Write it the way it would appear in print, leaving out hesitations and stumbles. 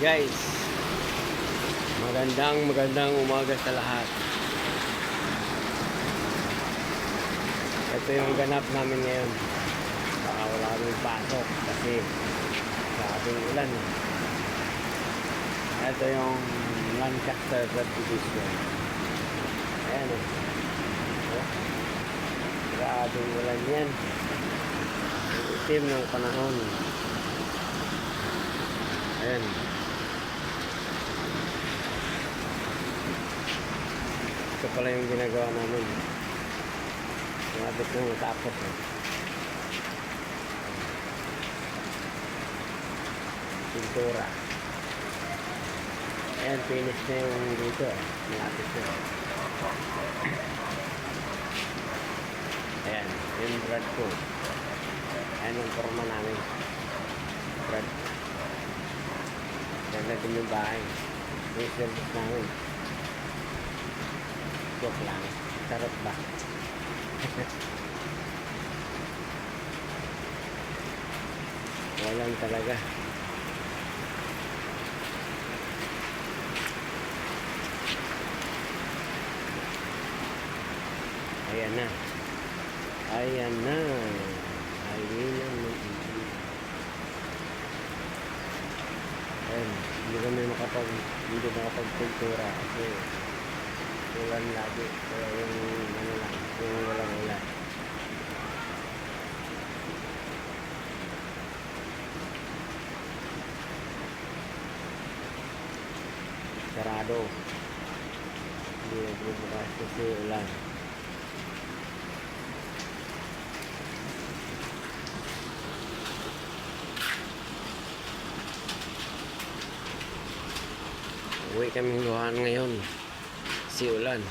guys, magandang umaga sa lahat. Ito yung ganap namin ngayon. Baka wala kaming pasok kasi sabing ulan. Ito yung Lancaster subdivision. Ayan o. Grabing ulan yan. Itim ng panahon. Ayan. Ito pala yung ginagawa namin. Nabit na matapos. Pintura. Ayan, finish na yung dito. Malapit na. Ayan, yung brad ko. Ayan yung forma namin. Brad. Ganda din yung bahay. Yung service namin. Joke lang. Sarap ba? Walang talaga. Ayan na. Ayan na. Ayan na. Ayan. Hindi nakapagpintura kasi ulan lagi. Kaya yung ano lang, yung walang ulan. Sarado. Hindi nagbubukas kasi ulan. Uwi kaming luhaan ngayon. Si ulan.